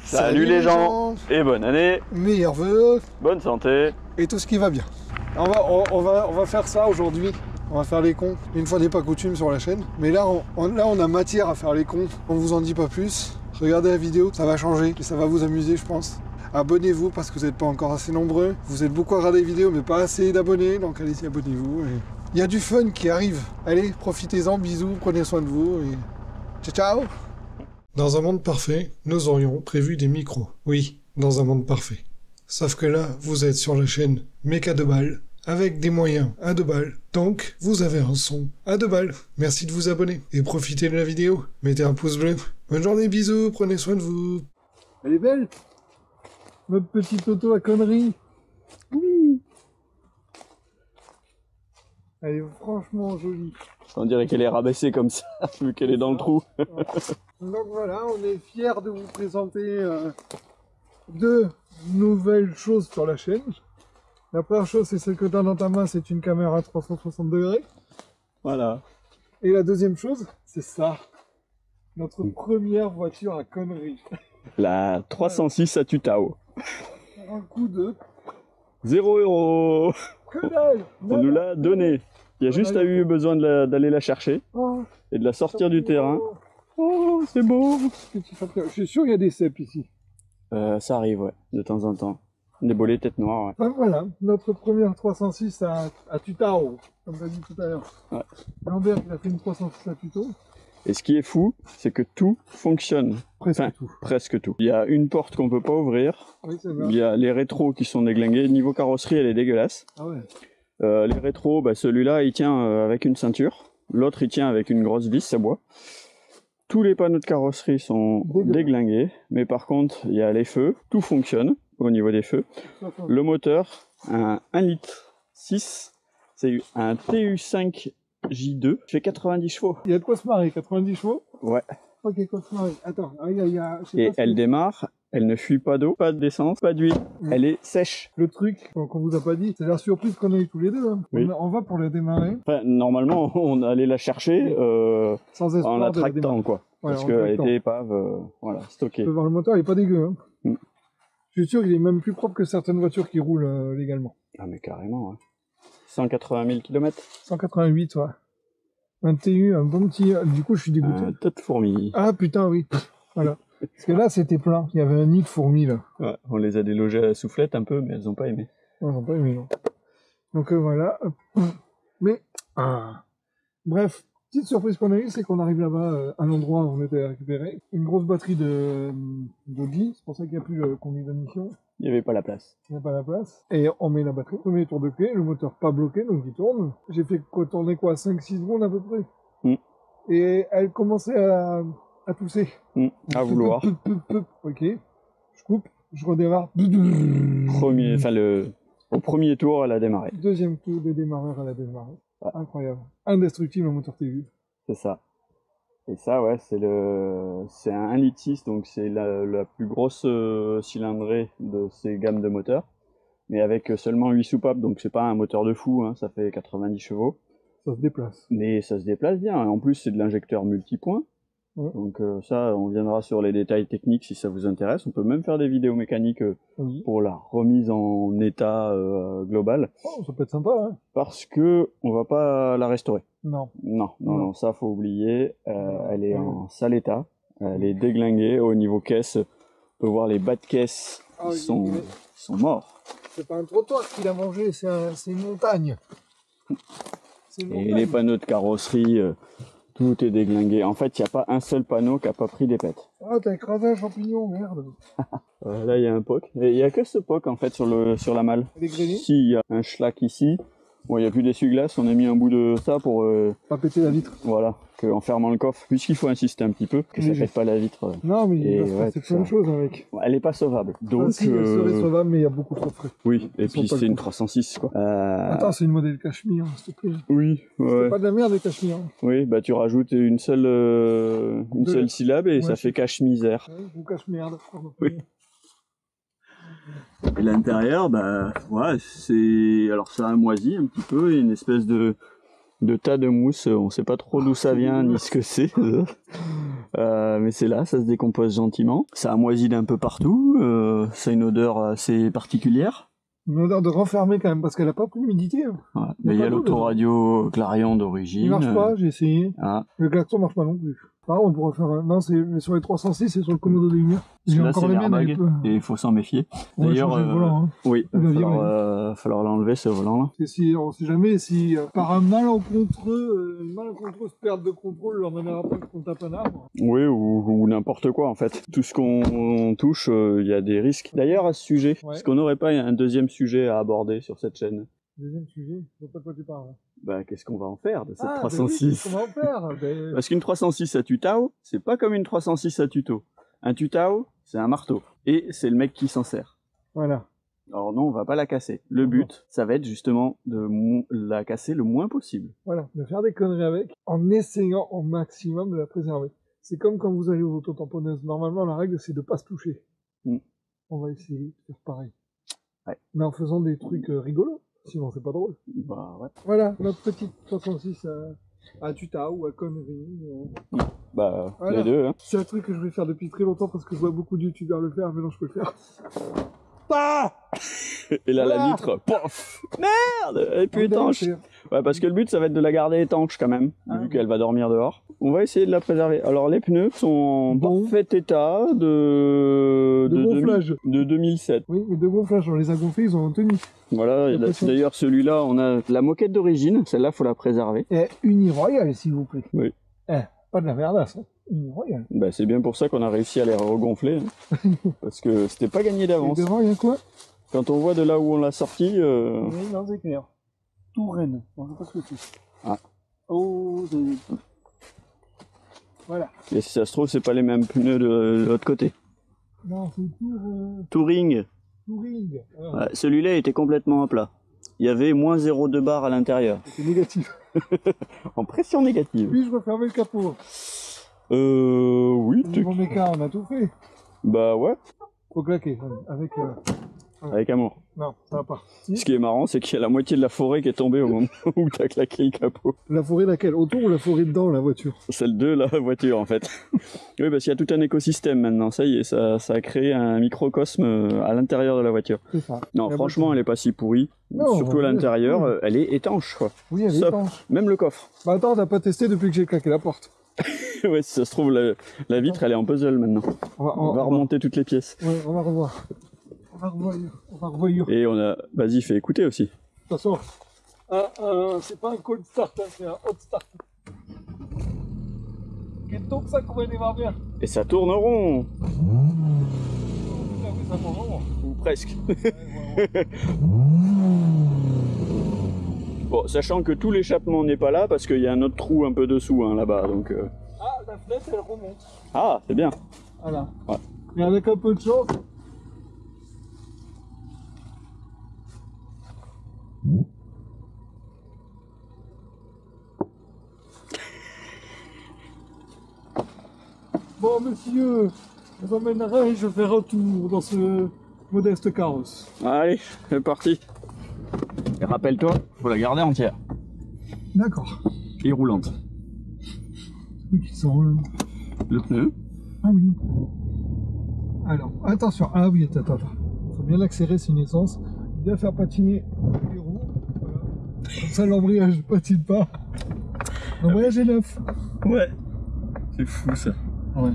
Salut les gens et bonne année, meilleurs vœux, bonne santé et tout ce qui va bien. On va faire ça aujourd'hui, on va faire les cons, une fois n'est pas coutume sur la chaîne. Mais là on a matière à faire les cons, on vous en dit pas plus. Regardez la vidéo, ça va changer et ça va vous amuser je pense. Abonnez-vous parce que vous n'êtes pas encore assez nombreux. Vous êtes beaucoup à regarder les vidéos mais pas assez d'abonnés, donc allez-y abonnez-vous. Il y a du fun qui arrive, allez profitez-en, bisous, prenez soin de vous et ciao ciao. Dans un monde parfait, nous aurions prévu des micros. Oui, dans un monde parfait. Sauf que là, vous êtes sur la chaîne Mecha 2 balles, avec des moyens à 2 balles. Donc, vous avez un son à 2 balles. Merci de vous abonner et profitez de la vidéo. Mettez un pouce bleu. Bonne journée, bisous, prenez soin de vous. Elle est belle, notre petite auto à conneries. Oui. Elle est franchement jolie. On dirait qu'elle est rabaissée comme ça, vu qu'elle est dans le trou. Donc voilà, on est fiers de vous présenter deux nouvelles choses sur la chaîne. La première chose, c'est celle que tu as dans ta main, c'est une caméra 360 degrés. Voilà. Et la deuxième chose, c'est ça. Notre première voiture à conneries. La 306 à Tutao. Un coup de... 0 €. Que dalle. On nous l'a donnée. Il y a juste eu besoin d'aller la chercher et de la sortir du terrain. Oh, c'est beau. Je suis sûr qu'il y a des cèpes ici. Ça arrive, ouais, de temps en temps. Des bolets tête noire, ouais. Ben voilà, notre première 306 à Tutao, comme tu as dit tout à l'heure. Ouais. Lambert, il a fait une 306 à Tuto. Et ce qui est fou, c'est que tout fonctionne. Presque tout. Il y a une porte qu'on peut pas ouvrir. Oui, c'est vrai. Il y a les rétros qui sont déglingués. Niveau carrosserie, elle est dégueulasse. Ah ouais. Les rétros, bah, celui-là, il tient avec une ceinture. L'autre, il tient avec une grosse vis à bois. Tous les panneaux de carrosserie sont déglingués. Mais par contre, il y a les feux. Tout fonctionne au niveau des feux. Le moteur, un 1,6 litre, c'est un TU5 J2, fait 90 chevaux. Il y a de quoi se marrer, 90 chevaux. Ouais. Ok, quoi se marrer. Attends, et elle démarre, elle ne fuit pas d'eau, pas d'essence, pas d'huile. Elle est sèche. Le truc qu'on vous a pas dit, c'est la surprise qu'on a eu tous les deux. Hein. Oui. On va pour la démarrer. Enfin, normalement, on allait la chercher sans espoir en la tractant, quoi. Ouais, parce qu'elle était épave, voilà, stockée. Tu peux voir le moteur, il est pas dégueu. Hein. Je suis sûr qu'il est même plus propre que certaines voitures qui roulent légalement. Ah mais carrément, ouais. 180 000 km. 188, ouais. Un TU, un bon petit... Du coup, je suis dégoûté. Un tas de fourmis. Ah putain, oui. Voilà. Parce que là, c'était plein. Il y avait un nid de fourmis, là. Ouais, on les a délogées à la soufflette un peu, mais elles ont pas aimé. Ouais, elles ont pas aimé, non. Donc voilà. Mais... Bref. Petite surprise qu'on a eue, c'est qu'on arrive là-bas, à l'endroit où on était récupéré. Une grosse batterie de gui, c'est pour ça qu'il n'y a plus le conduit d'admission. Il n'y avait pas la place. Il n'y a pas la place. Et on met la batterie, premier tour de clé, le moteur pas bloqué, donc il tourne. J'ai fait tourner quoi, 5-6 secondes à peu près. Et elle commençait à tousser. À vouloir. Ok, je coupe, je redémarre. Au premier tour, elle a démarré. Deuxième tour de démarreur, elle a démarré. Ouais. Incroyable. Indestructible, un moteur TV. C'est ça. Et ça, ouais, c'est un 1,6 litre, donc c'est la plus grosse cylindrée de ces gammes de moteurs. Mais avec seulement 8 soupapes, donc c'est pas un moteur de fou, hein, ça fait 90 chevaux. Ça se déplace. Mais ça se déplace bien. En plus, c'est de l'injecteur multipoint. Ouais. Donc ça, on viendra sur les détails techniques si ça vous intéresse. On peut même faire des vidéos mécaniques pour la remise en état global. Oh, ça peut être sympa, hein. Parce que on va pas la restaurer. Non. Non, ça faut oublier. Elle est en sale état. Elle est déglinguée. Au niveau caisse, on peut voir les bas de caisse qui sont morts. C'est pas un trottoir qu'il a mangé, c'est une montagne. Et les panneaux de carrosserie... tout est déglingué. En fait, il n'y a pas un seul panneau qui n'a pas pris des pètes. Ah, t'as écrasé un champignon, merde. Là, il y a un POC. Et il n'y a que ce POC, en fait, sur la malle. Les grêlés. Si, il y a un schlack ici. Bon, il n'y a plus d'essuie-glace. On a mis un bout de ça pour... pas péter la vitre. Voilà. En fermant le coffre. Puisqu'il faut insister un petit peu, que ça ne pète pas la vitre. Non, mais il va se passer plein de choses avec. Elle n'est pas sauvable. Donc, si, elle serait sauvable, mais il y a beaucoup trop de frais. Oui, et puis c'est une 306, quoi. Attends, c'est une modèle cachemire, s'il te plaît. Oui, ouais. C'est pas de la merde, les cachemires. Oui, bah tu rajoutes une seule syllabe et ça fait cache-misère. Ouais, ou cache-merde. Oui. Et l'intérieur, bah, ouais, alors ça a moisi un petit peu, une espèce de de tas de mousse, on sait pas trop d'où ça vient ni ce que c'est. Mais c'est là, ça se décompose gentiment. Ça a moisi d'un peu partout, ça a une odeur assez particulière. Une odeur de renfermé quand même, parce qu'elle a pas pris l'humidité. Hein. Ouais. Mais il y a l'autoradio Clarion d'origine. Il marche pas, j'ai essayé. Ah. Le klaxon marche pas non plus. Par contre, on pourrait faire un... Non, c'est sur les 306, c'est sur le Komodo des murs. J'ai Là, encore c'est les miennes, l'airbag, et et il faut s'en méfier. on va D'ailleurs, changer le volant, hein. oui, Il il va va falloir l'enlever ce volant-là. Et si, on sait jamais si par un une malencontreuse perte de contrôle, leur manière après qu'on tape un arbre. Oui, ou n'importe quoi en fait. Tout ce qu'on touche, il y a des risques. D'ailleurs, à ce sujet, Ouais. est-ce qu'on n'aurait pas un deuxième sujet à aborder sur cette chaîne? Deuxième sujet, je sais pas de quoi tu parles. Bah, qu'est-ce qu'on va en faire de cette Ah, 306? comment faire Parce qu'une 306 à tutao, c'est pas comme une 306 à tuto. Un tutao, c'est un marteau. Et c'est le mec qui s'en sert. Voilà. Alors non, on va pas la casser. Le but, ça va être justement de la casser le moins possible. Voilà, de faire des conneries avec, en essayant au maximum de la préserver. C'est comme quand vous allez aux autotamponneuses. Normalement, la règle, c'est de pas se toucher. Mm. On va essayer de faire pareil. Ouais. Mais en faisant des trucs rigolos. Sinon, c'est pas drôle. Bah ouais. Voilà, notre petite 306 à tuta ou à conneries. Bah, Voilà. les deux, hein. C'est un truc que je vais faire depuis très longtemps parce que je vois beaucoup de youtubeurs le faire, mais non, je peux le faire. Ah, Et là, la Ah. vitre, pof! Merde! Elle est plus étanche. Ouais, parce que le but, ça va être de la garder étanche quand même, Ah. vu qu'elle va dormir dehors. On va essayer de la préserver. Alors, les pneus sont en Bon. parfait état de gonflage. de 2007. Oui, mais de gonflage, on les a gonflés, ils ont tenu. Voilà, et là, L'impression. d'ailleurs, celui-là, on a la moquette d'origine. Celle-là, faut la préserver. Et Uniroyal, s'il vous plaît. Oui. Pas de la merdasse, hein. Uniroyal. Bah, c'est bien pour ça qu'on a réussi à les regonfler. Hein. Parce que c'était pas gagné Et d'avance. devant, il y a quoi? Quand on voit de là où on l'a sorti, Oui, non, c'est clair. Touraine. On sait pas ce que c'est. Ah. Oh, c'est... Voilà. et si ça se trouve, c'est pas les mêmes pneus de l'autre côté. Non, c'est Touring. Touring. Ah, Ouais, celui-là était complètement à plat. Il y avait moins 0,2 bar à l'intérieur. c'est négatif. En pression négative. Puis-je refermer le capot? Oui. Au niveau méca, on a tout fait. Bah ouais, Faut claquer. Avec... avec amour. Non, ça va pas. Ce qui est marrant, c'est qu'il y a la moitié de la forêt qui est tombée au moment où t'as claqué le capot. La forêt laquelle? Autour ou la forêt dedans, la voiture? Celle de la voiture, en fait. Oui, parce qu'il y a tout un écosystème maintenant. Ça y est, ça a créé un microcosme à l'intérieur de la voiture. C'est ça. Non, La franchement, elle est pas si pourrie. Non, Surtout à oui, l'intérieur, oui. elle est étanche, quoi. Oui, elle est Sauf- étanche. Même le coffre. Bah attends, t'as pas testé depuis que j'ai claqué la porte. Ouais, si ça se trouve, la vitre, elle est en puzzle maintenant. On va remonter toutes les pièces. Ouais, on va revoir. On va revoir. On va revoir. De Et on a... Vas-y, fais écouter aussi. toute façon, c'est pas un cold start, hein, c'est un hot start. Quel temps que ça pourrait démarrer bien. Et ça tourne rond. Ah oui, ça tourne rond. Ou presque. Ouais. Bon, sachant que tout l'échappement n'est pas là, parce qu'il y a un autre trou un peu dessous, hein, là-bas, donc... Ah, la fenêtre, elle remonte. Ah, c'est bien. Voilà. Ouais. Et avec un peu de chance. Bon, monsieur, je vous emmènerai et je fais un tour dans ce modeste carrosse. Allez, c'est parti. Et rappelle-toi, faut la garder entière. D'accord. Et roulante. Oui, qui sent là. Le pneu. Ah oui. Alors, attention. Ah oui, attends. Faut bien l'accélérer, c'est une essence. Bien faire patiner les roues. Voilà. Comme ça, l'embrayage ne patine pas. L'embrayage est neuf. Ouais. C'est fou, ça. Ouais.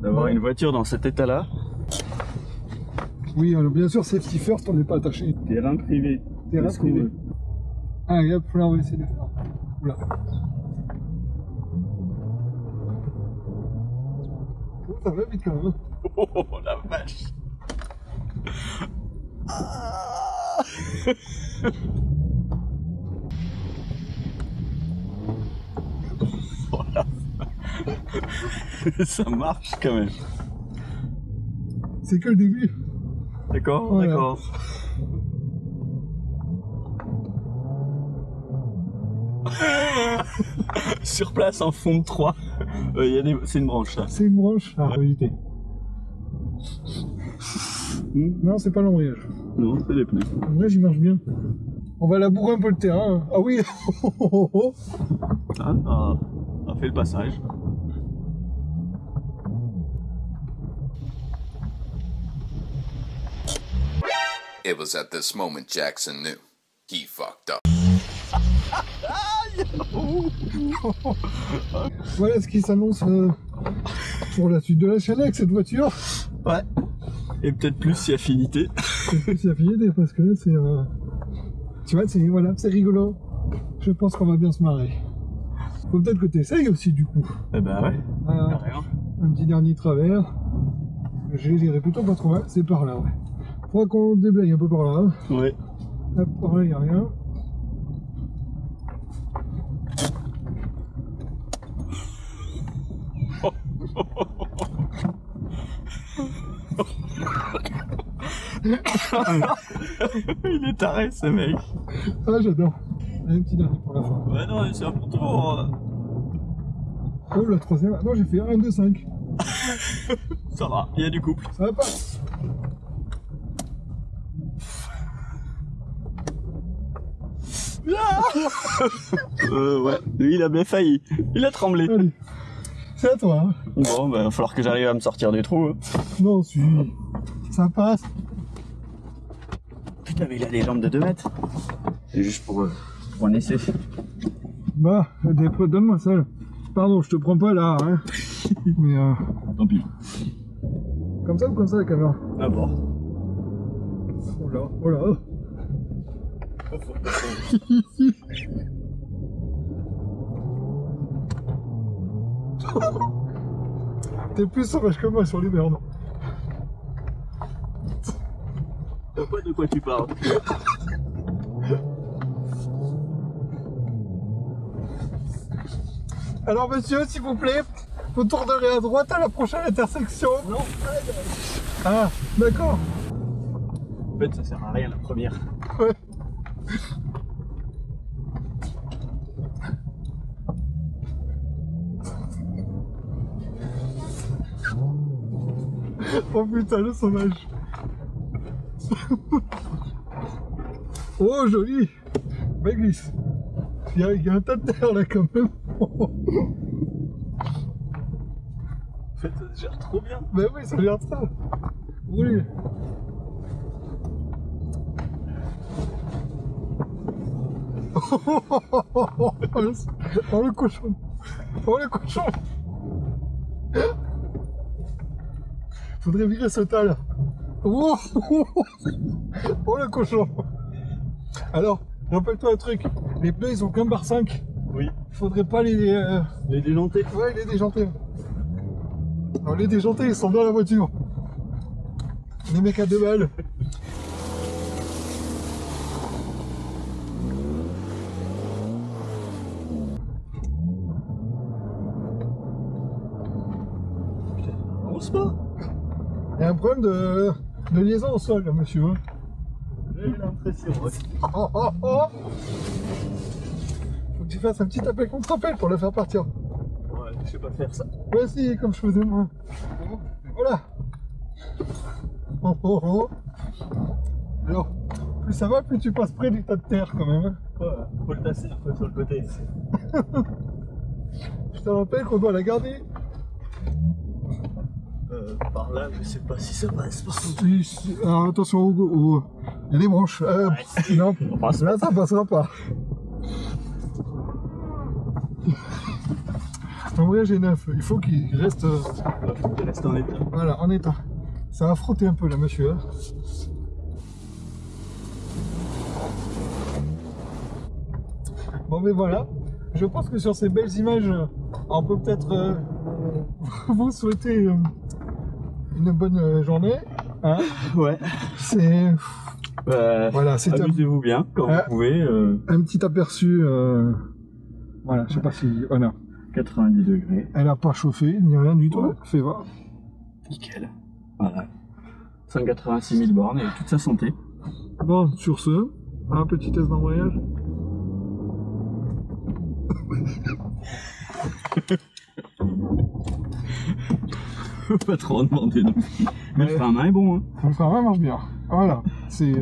D'avoir Ouais. une voiture dans cet état-là. Oui, alors, bien sûr, safety first, on n'est pas attaché. Terrain privé. Terrain Est-ce qu'on privé. veut Allez, hop, là, on va essayer de faire. Oula. Oh, ça va vite quand même. Oh, la vache. Ah. Voilà. Ça marche quand même. C'est que le début. D'accord, Voilà. d'accord. Sur place en fond de 3. C'est une branche ça. C'est une branche. Ah, faut éviter. Non, c'est pas l'embrayage. Non, c'est des pneus. L'embrayage, il marche bien. On va labourer un peu le terrain. Ah oui. Ah, on a fait le passage. It was at this moment Jackson knew he fucked up. Voilà ce qui s'annonce pour la suite de la chaîne avec cette voiture. Ouais. Et peut-être plus si affinité. C'est affinité parce que là c'est... Tu vois, c'est voilà, c'est rigolo. Je pense qu'on va bien se marrer. Faut peut-être que tu essayes aussi du coup. Eh ben ouais. Un petit dernier travers. J'irai plutôt pas trop mal. C'est par là, ouais. Faudra qu'on déblaye un peu par là. Ouais. Là, par là, il n'y a rien. Il est taré ce mec. Ah, j'adore. Allez, un petit dernier pour la fin. Ouais, non, c'est à mon tour. Oh, la troisième. Ah non, j'ai fait 1, 2, 5. Ça va, il y a du couple. Ça va pas. Ouais, lui il a bien failli. Il a tremblé. Allez. C'est à toi. Hein. Bon, bah, il va falloir que j'arrive à me sortir du trou. Hein. Non, si. Ça passe. Putain, mais il a les jambes de 2 mètres. C'est juste pour un essai. Bah, donne-moi ça. Là. Pardon, je te prends pas là. Hein. Mais Tant pis. Comme ça ou comme ça la caméra? À bord. Oh là, oh là. T'es plus sauvage que moi sur les merdes. Je sais pas de quoi tu parles. Alors monsieur, s'il vous plaît, vous tournerez à droite à la prochaine intersection. Non. Ah, d'accord. En fait, ça sert à rien la première. Ouais. Oh putain, le sauvage. Oh, joli. Belle glisse. Il y a un tas de terre là quand même. En fait, ça se gère trop bien. Ben oui, ça gère ça. Oui. Oh le cochon. Oh le cochon. Faudrait virer ce tas là. Oh, oh le cochon. Alors, rappelle-toi un truc. Les pneus ils ont qu'un bar 5. Oui. Faudrait pas les déjanter. Ouais, les déjanter. Alors les déjanter ils sont dans la voiture. Les mecs à 2 balles. Avance pas. Il y a un problème de liaison au sol là, monsieur. Hein. J'ai l'impression. Ouais. Oh, oh, oh. Faut que tu fasses un petit appel contre appel pour le faire partir. Ouais, je sais pas faire ça. Ouais, si, comme je faisais moi. Voilà. Oh, oh, oh. Alors, plus ça va, plus tu passes près du tas de terre quand même. Hein. Ouais, faut le tasser un peu sur le côté. Je te rappelle qu'on doit la garder. Par là, je sais pas si ça passe. Alors attention il y a des branches. Non, là ça passera pas. En vrai j'ai 9, il faut qu'il reste... Il reste en état. Voilà, en état. Ça va frotter un peu là monsieur. Hein. Bon mais voilà, je pense que sur ces belles images, on peut peut-être vous souhaiter une bonne journée. Hein. Ouais. C'est... voilà, c'est amusez-vous bien quand vous pouvez. Un petit aperçu. Voilà, je sais pas si... Voilà. 90 degrés. Elle a pas chauffé, ni rien du tout. Ouais. Fais voir. Nickel. Voilà. 186 000 bornes et toute sa santé. Bon, sur ce, un petit test d'embrayage. Pas trop en demander non plus. Mais le frein à main est bon. Hein. Le frein à main marche bien. Voilà. C'est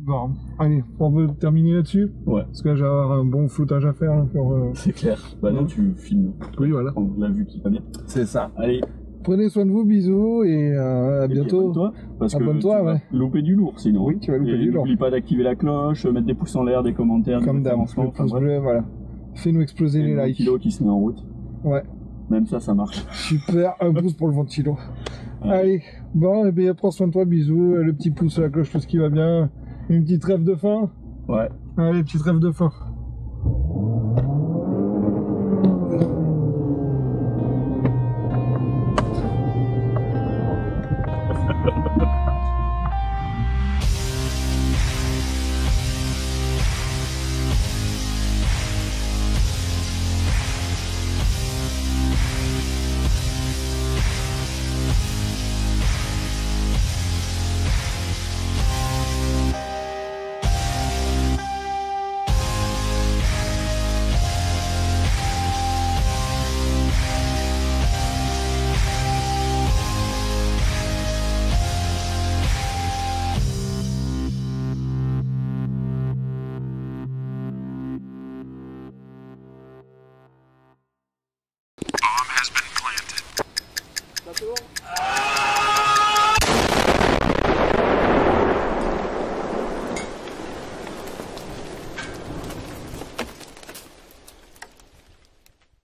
Bon, allez, on veut terminer là-dessus. Ouais. Parce que là, j'ai un bon floutage à faire. Hein, pour, C'est clair. Bah non, tu filmes. Oui, voilà. On l'a vu qui va bien. C'est ça. Allez. Prenez soin de vous, bisous, et à bientôt. Abonne-toi, parce que Abonne-toi, tu vas ouais. louper du lourd sinon. Oui, tu vas louper Et du lourd. N'oublie pas d'activer la cloche, mettre des pouces en l'air, des commentaires, Comme des d'hab, référencements, le enfin, pouce bref. bleu, voilà. Fais-nous exploser Et les le likes. kilo qui se met en route. Ouais. Même ça marche. Super, un pouce pour le ventilo. Allez, bon, et bien prends soin de toi, bisous, le petit pouce, la cloche, tout ce qui va bien. Une petite rêve de fin. Ouais. Allez, petite rêve de fin.